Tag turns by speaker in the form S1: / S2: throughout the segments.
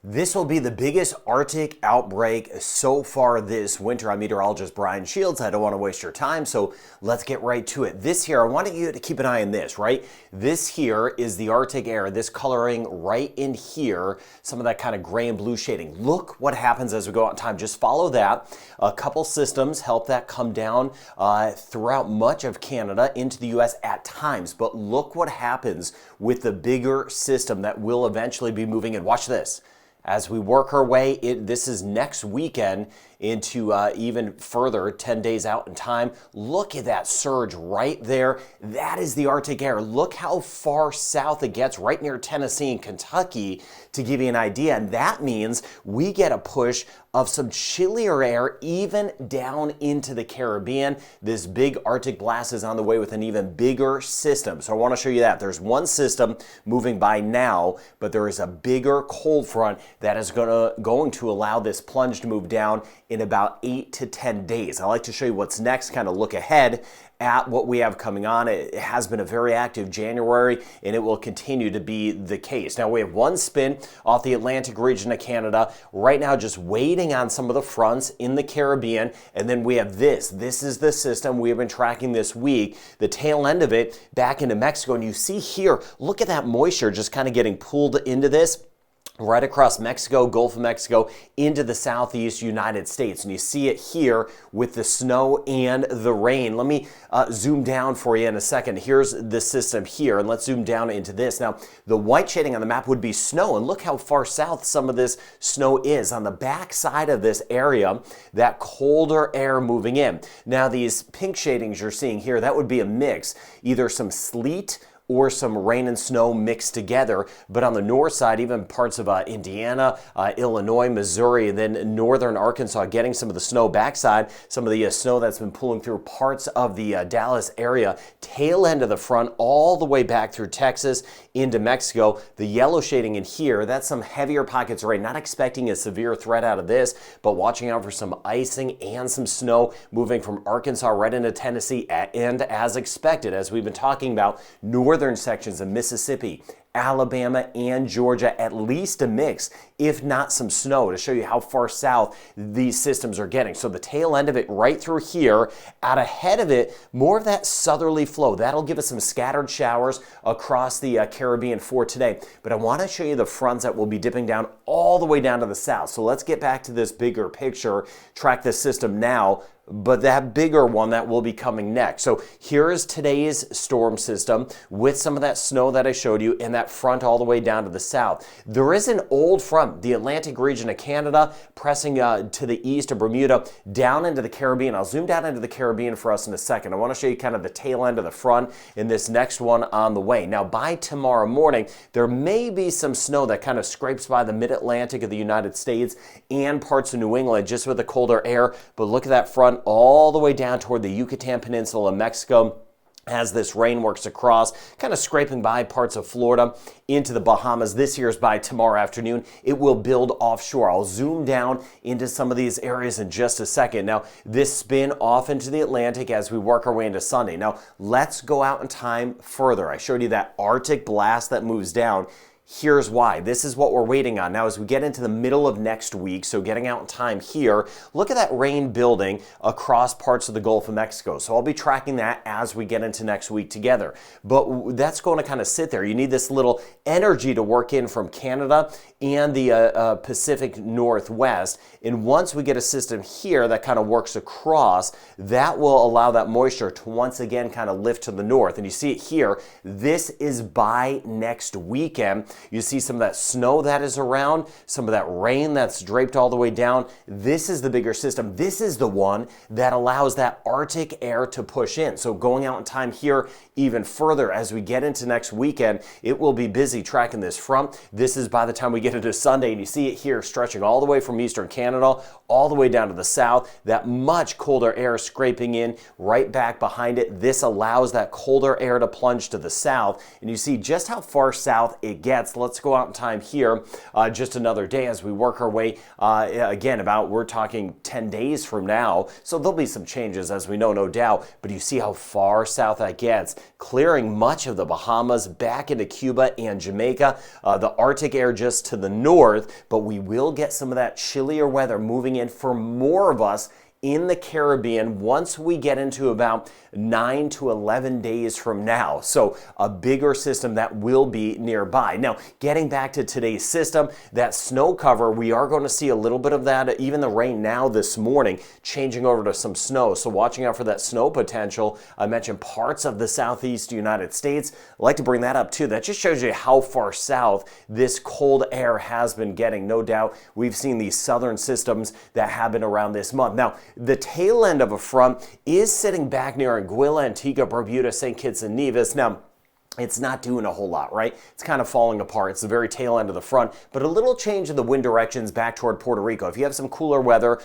S1: This will be the biggest Arctic outbreak so far this winter. I'm meteorologist Brian Shields. I don't want to waste your time, so let's get right to it. This here, I want you to keep an eye on this, right? This here is the Arctic air, this coloring right in here, some of that kind of gray and blue shading. Look what happens as we go out in time. Just follow that. A couple systems help that come down throughout much of Canada into the U.S. at times, but look what happens with the bigger system that will eventually be moving in. Watch this. As we work our way, this is next weekend into even further, 10 days out in time. Look at that surge right there. That is the Arctic air. Look how far south it gets, right near Tennessee and Kentucky, to give you an idea. And that means we get a push of some chillier air even down into the Caribbean. This big Arctic blast is on the way with an even bigger system. So I want to show you that. There's one system moving by now, but there is a bigger cold front that is going to allow this plunge to move down in about 8 to 10 days. I like to show you what's next, kind of look ahead at what we have coming on. It has been a very active January, and it will continue to be the case. Now, we have one spin off the Atlantic region of Canada. Right now, just waiting on some of the fronts in the Caribbean, and then we have this. This is the system we have been tracking this week, the tail end of it back into Mexico. And you see here, look at that moisture just kind of getting pulled into this right across Mexico, Gulf of Mexico, into the southeast United States. And you see it here with the snow and the rain. Let me zoom down for you in a second. Here's the system here, and let's zoom down into this. Now, the white shading on the map would be snow, and look how far south some of this snow is. On the back side of this area, that colder air moving in. Now, these pink shadings you're seeing here, that would be a mix, either some sleet or some rain and snow mixed together. But on the north side, even parts of Indiana, Illinois, Missouri, and then northern Arkansas getting some of the snow backside, some of the snow that's been pulling through parts of the Dallas area, tail end of the front, all the way back through Texas into Mexico. The yellow shading in here, that's some heavier pockets of rain. Not expecting a severe threat out of this, but watching out for some icing and some snow moving from Arkansas right into Tennessee, and as expected, as we've been talking about, northern sections of Mississippi, Alabama, and Georgia, at least a mix, if not some snow, to show you how far south these systems are getting. So the tail end of it right through here, out ahead of it, more of that southerly flow. That'll give us some scattered showers across the Caribbean for today. But I want to show you the fronts that will be dipping down all the way down to the south. So let's get back to this bigger picture, track this system now, but that bigger one that will be coming next. So here is today's storm system with some of that snow that I showed you and that front all the way down to the south. There is an old front, the Atlantic region of Canada, pressing to the east of Bermuda, down into the Caribbean. I'll zoom down into the Caribbean for us in a second. I want to show you kind of the tail end of the front in this next one on the way. Now, by tomorrow morning, there may be some snow that kind of scrapes by the mid-Atlantic of the United States and parts of New England just with the colder air, but look at that front all the way down toward the Yucatan Peninsula of Mexico as this rain works across, kind of scraping by parts of Florida into the Bahamas. This here is by tomorrow afternoon. It will build offshore. I'll zoom down into some of these areas in just a second. Now, this spin off into the Atlantic as we work our way into Sunday. Now, let's go out in time further. I showed you that Arctic blast that moves down. Here's why. This is what we're waiting on. Now, as we get into the middle of next week, so getting out in time here, look at that rain building across parts of the Gulf of Mexico. So I'll be tracking that as we get into next week together. But that's going to kind of sit there. You need this little energy to work in from Canada and the Pacific Northwest. And once we get a system here that kind of works across, that will allow that moisture to once again kind of lift to the north. And you see it here. This is by next weekend. You see some of that snow that is around, some of that rain that's draped all the way down. This is the bigger system. This is the one that allows that Arctic air to push in. So going out in time here even further as we get into next weekend, it will be busy tracking this front. This is by the time we get into Sunday, and you see it here stretching all the way from eastern Canada all the way down to the south. That much colder air scraping in right back behind it. This allows that colder air to plunge to the south, and you see just how far south it gets. Let's go out in time here just another day as we work our way again about, we're talking 10 days from now. So there'll be some changes as we know, no doubt, but you see how far south that gets, clearing much of the Bahamas back into Cuba and Jamaica. The Arctic air just to the north, but we will get some of that chillier weather moving in for more of us in the Caribbean once we get into about 9 to 11 days from now. So a bigger system that will be nearby. Now, getting back to today's system, that snow cover, we are going to see a little bit of that, even the rain now this morning, changing over to some snow. So watching out for that snow potential. I mentioned parts of the southeast United States. I'd like to bring that up too. That just shows you how far south this cold air has been getting. No doubt we've seen these southern systems that have been around this month. Now, the tail end of a front is sitting back near Anguilla, Antigua, Barbuda, St. Kitts and Nevis. Now, it's not doing a whole lot, right? It's kind of falling apart. It's the very tail end of the front, but a little change in the wind directions back toward Puerto Rico. If you have some cooler weather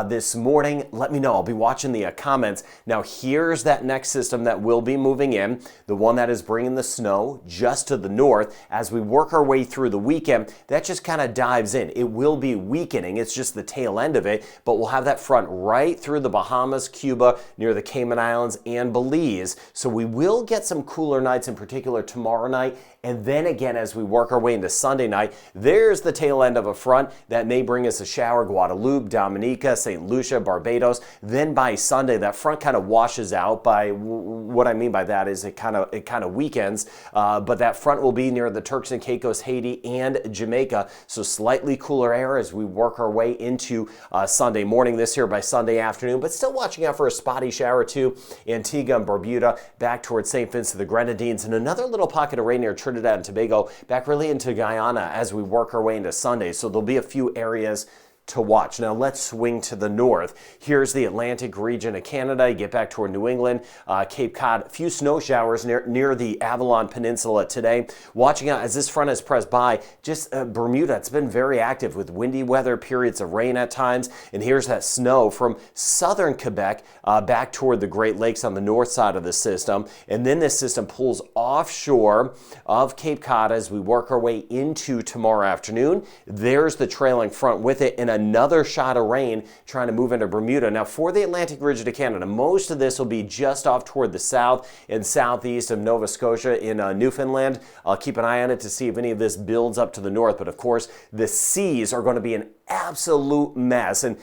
S1: this morning, let me know. I'll be watching the comments. Now, here's that next system that will be moving in, the one that is bringing the snow just to the north. As we work our way through the weekend, that just kind of dives in. It will be weakening. It's just the tail end of it, but we'll have that front right through the Bahamas, Cuba, near the Cayman Islands, and Belize. So we will get some cooler nights in particular tomorrow night, and then again as we work our way into Sunday night, there's the tail end of a front that may bring us a shower. Guadeloupe, Dominica, St. Lucia, Barbados. Then by Sunday, that front kind of washes out. By what I mean by that is it kind of weakens, but that front will be near the Turks and Caicos, Haiti, and Jamaica. So slightly cooler air as we work our way into Sunday morning this here by Sunday afternoon, but still watching out for a spotty shower too. Antigua and Barbuda back towards St. Vincent of the Grenadines, and another little pocket of rain near Trinidad and Tobago back really into Guyana as we work our way into Sunday. So there'll be a few areas to watch. Now let's swing to the north. Here's the Atlantic region of Canada. You get back toward New England, Cape Cod, a few snow showers near the Avalon Peninsula today. Watching out as this front has pressed by, just Bermuda, it's been very active with windy weather, periods of rain at times, and here's that snow from southern Quebec back toward the Great Lakes on the north side of the system, and then this system pulls offshore of Cape Cod as we work our way into tomorrow afternoon. There's the trailing front with it, and another shot of rain trying to move into Bermuda. Now for the Atlantic region of Canada, most of this will be just off toward the south and southeast of Nova Scotia in Newfoundland. I'll keep an eye on it to see if any of this builds up to the north, but of course the seas are going to be an absolute mess. And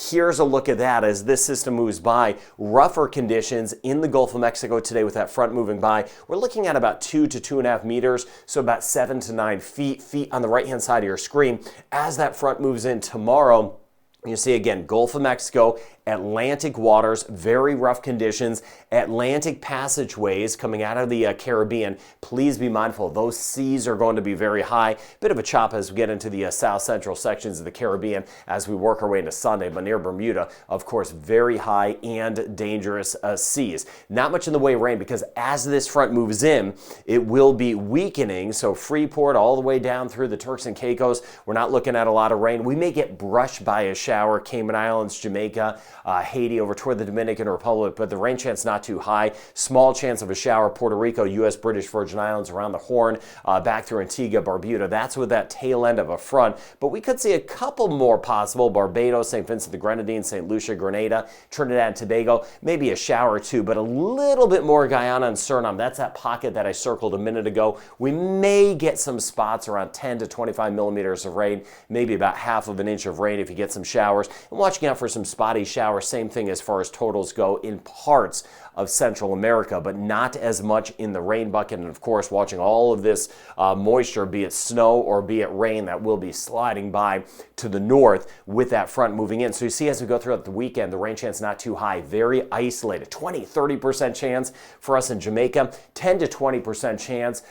S1: here's a look at that as this system moves by. Rougher conditions in the Gulf of Mexico today with that front moving by. We're looking at about 2 to 2.5 meters, so about 7 to 9 feet on the right-hand side of your screen. As that front moves in tomorrow, you see again, Gulf of Mexico, Atlantic waters, very rough conditions, Atlantic passageways coming out of the Caribbean. Please be mindful, those seas are going to be very high. Bit of a chop as we get into the south central sections of the Caribbean as we work our way into Sunday, but near Bermuda, of course, very high and dangerous seas. Not much in the way of rain because as this front moves in, it will be weakening. So Freeport all the way down through the Turks and Caicos, we're not looking at a lot of rain. We may get brushed by a shower, Cayman Islands, Jamaica, Haiti over toward the Dominican Republic, but the rain chance not too high. Small chance of a shower, Puerto Rico, U.S. British Virgin Islands, around the Horn, back through Antigua, Barbuda. That's with that tail end of a front, but we could see a couple more possible. Barbados, St. Vincent the Grenadines, St. Lucia, Grenada, Trinidad and Tobago, maybe a shower or two, but a little bit more Guyana and Suriname. That's that pocket that I circled a minute ago. We may get some spots around 10 to 25 millimeters of rain, maybe about half of an inch of rain if you get some showers. And watching out for some spotty showers, same thing as far as totals go in parts of Central America, but not as much in the rain bucket. And of course, watching all of this moisture, be it snow or be it rain, that will be sliding by to the north with that front moving in. So you see as we go throughout the weekend, the rain chance not too high, very isolated, 20-30% chance for us in Jamaica, 10 to 20% chance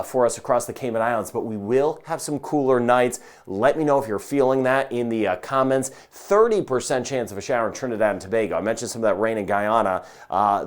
S1: for us across the Cayman Islands, but we will have some cooler nights. Let me know if you're feeling that in the comments. 30% chance of a shower in Trinidad and Tobago. I mentioned some of that rain in Guyana.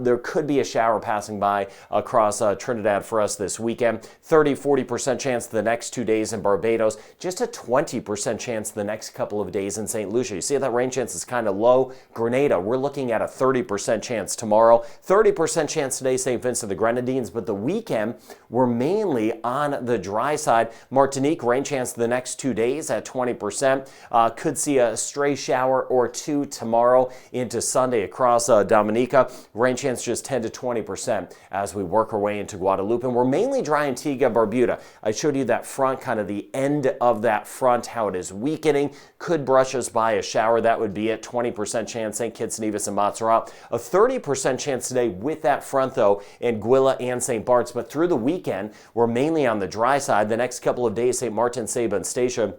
S1: There could be a shower passing by across Trinidad for us this weekend. 30-40% chance the next 2 days in Barbados. Just a 20% chance the next couple of days in St. Lucia. You see that rain chance is kind of low. Grenada, we're looking at a 30% chance tomorrow. 30% chance today, St. Vincent of the Grenadines, but the weekend, we're mainly on the dry side. Martinique, rain chance the next 2 days at 20%. Could see a stray shower or two tomorrow. now into Sunday across Dominica. Rain chance just 10 to 20% as we work our way into Guadalupe. And we're mainly dry in Antigua, Barbuda. I showed you that front, kind of the end of that front, how it is weakening. Could brush us by a shower. That would be it. 20% chance St. Kitts, Nevis, and Montserrat. A 30% chance today with that front, though, in Guila and St. Bart's. But through the weekend, we're mainly on the dry side. The next couple of days, St. Martin, Saba, and Statia,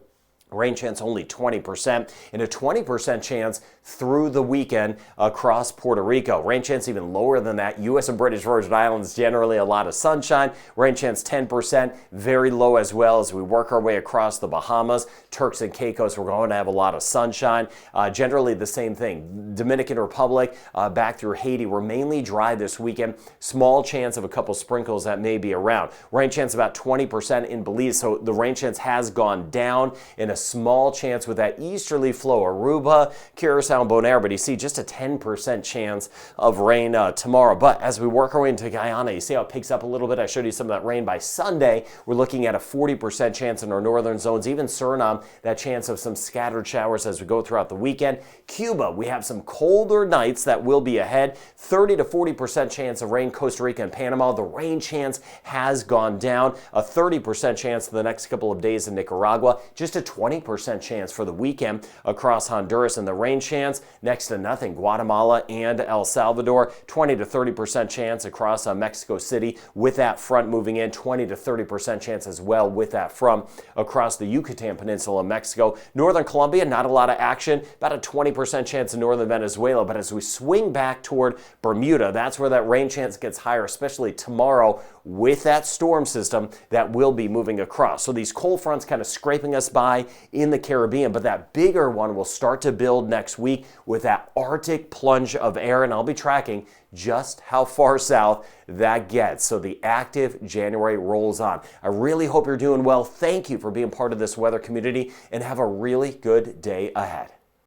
S1: rain chance only 20%, and a 20% chance through the weekend across Puerto Rico. Rain chance even lower than that. U.S. and British Virgin Islands, generally a lot of sunshine. Rain chance 10%, very low as well as we work our way across the Bahamas. Turks and Caicos, we're going to have a lot of sunshine. Generally the same thing. Dominican Republic, back through Haiti, we're mainly dry this weekend. Small chance of a couple sprinkles that may be around. Rain chance about 20% in Belize, so the rain chance has gone down, in a small chance with that easterly flow, Aruba, Curacao, and Bonaire, but you see just a 10% chance of rain tomorrow. But as we work our way into Guyana, you see how it picks up a little bit. I showed you some of that rain by Sunday. We're looking at a 40% chance in our northern zones. Even Suriname, that chance of some scattered showers as we go throughout the weekend. Cuba, we have some colder nights that will be ahead. 30 to 40% chance of rain. Costa Rica and Panama, the rain chance has gone down. A 30% chance for the next couple of days in Nicaragua. Just a 20% chance for the weekend across Honduras, and the rain chance next to nothing. Guatemala and El Salvador, 20 to 30% chance across Mexico City with that front moving in. 20 to 30% chance as well with that front across the Yucatan Peninsula of Mexico. Northern Colombia, not a lot of action, about a 20% chance in northern Venezuela, but as we swing back toward Bermuda, that's where that rain chance gets higher, especially tomorrow with that storm system that will be moving across. So these cold fronts kind of scraping us by in the Caribbean, but that bigger one will start to build next week with that Arctic plunge of air, and I'll be tracking just how far south that gets. So the active January rolls on. I really hope you're doing well. Thank you for being part of this weather community, and have a really good day ahead.